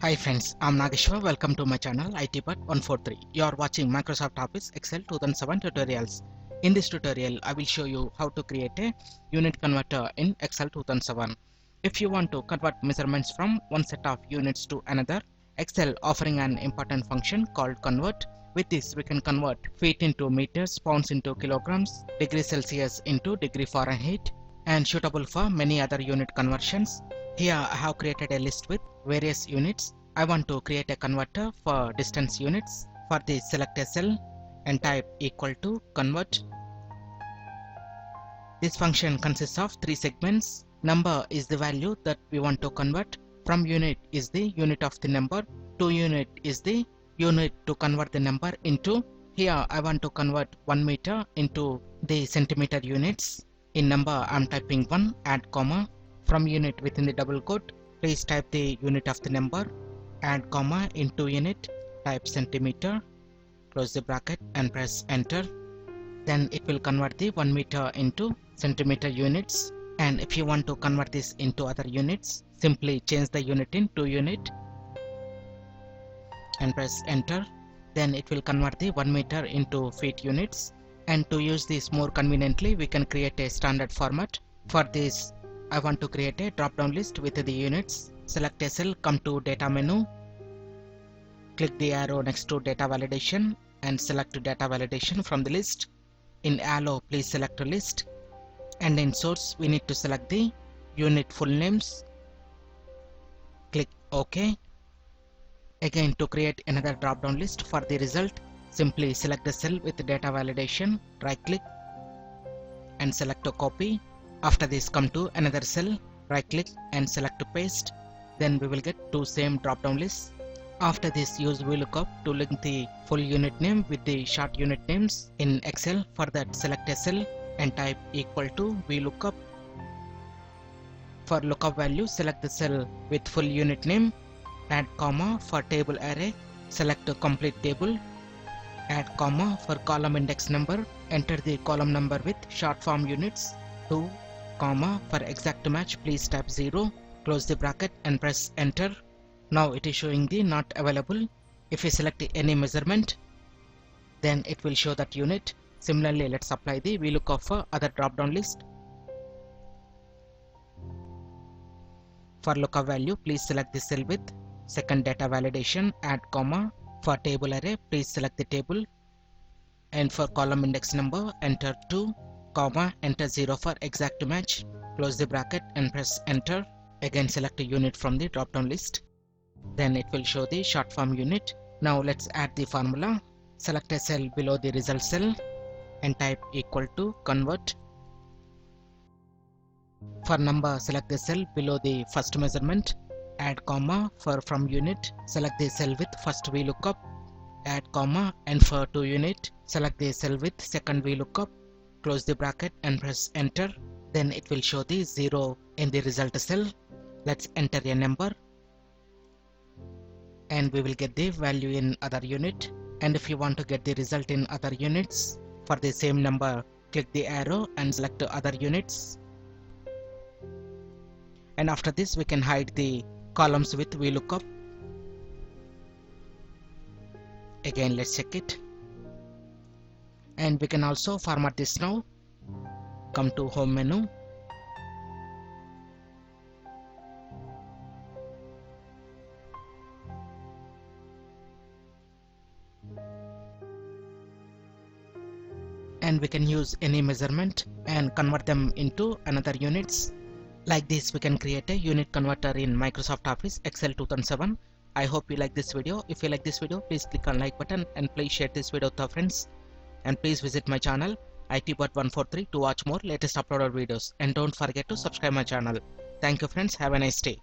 Hi friends, I'm Nageshwar. Welcome to my channel ITbot143. You are watching Microsoft Office Excel 2007 tutorials. In this tutorial, I will show you how to create a unit converter in Excel 2007. If you want to convert measurements from one set of units to another, Excel offering an important function called convert. With this, we can convert feet into meters, pounds into kilograms, degrees Celsius into degree Fahrenheit, and suitable for many other unit conversions. Here I have created a list with various units. I want to create a converter for distance units. For this, select a cell and type equal to convert. This function consists of three segments. Number is the value that we want to convert. From unit is the unit of the number. To unit is the unit to convert the number into. Here I want to convert 1 meter into the centimeter units. In number I am typing 1, add comma. From unit within the double quote, please type the unit of the number, add comma, into unit, type centimeter, close the bracket and press enter. Then it will convert the 1 meter into centimeter units. And if you want to convert this into other units, simply change the unit in to unit and press enter. Then it will convert the 1 meter into feet units. And to use this more conveniently, we can create a standard format. For this, I want to create a drop-down list with the units. Select a cell, come to data menu, click the arrow next to data validation and select data validation from the list. In allo, please select a list, and in source we need to select the unit full names. Click OK. Again, to create another drop-down list for the result, simply select the cell with data validation, right click and select a copy. After this, come to another cell, right click and select to paste. Then we will get two same drop down lists. After this, use VLOOKUP to link the full unit name with the short unit names in Excel. For that, select a cell and type equal to VLOOKUP. For lookup value, select the cell with full unit name, add comma. For table array, select a complete table, add comma. For column index number, enter the column number with short form units, 2, comma. For exact match, please type 0, close the bracket and press enter. Now it is showing the not available. If we select any measurement, then it will show that unit. Similarly, let's apply the VLOOKUP for other drop down list. For lookup value, please select the cell with second data validation, add comma. For table array, please select the table, and for column index number, enter 2, comma, enter 0 for exact match, close the bracket and press enter. Again, select a unit from the drop down list. Then it will show the short form unit. Now let's add the formula. Select a cell below the result cell and type equal to convert. For number, select the cell below the first measurement, add comma. For from unit, select the cell with first VLOOKUP, add comma. And for to unit, select the cell with second VLOOKUP, close the bracket and press enter. Then it will show the 0 in the result cell. Let's enter a number and we will get the value in other unit. And if you want to get the result in other units, for the same number, click the arrow and select other units. And after this, we can hide the columns with VLOOKUP. Again, let's check it. And we can also format this now. Come to home menu. And we can use any measurement and convert them into another units. Like this, we can create a unit converter in Microsoft Office Excel 2007. I hope you like this video. If you like this video, please click on like button and please share this video with your friends. And please visit my channel ITbot143 to watch more latest uploaded videos. And don't forget to subscribe my channel. Thank you friends. Have a nice day.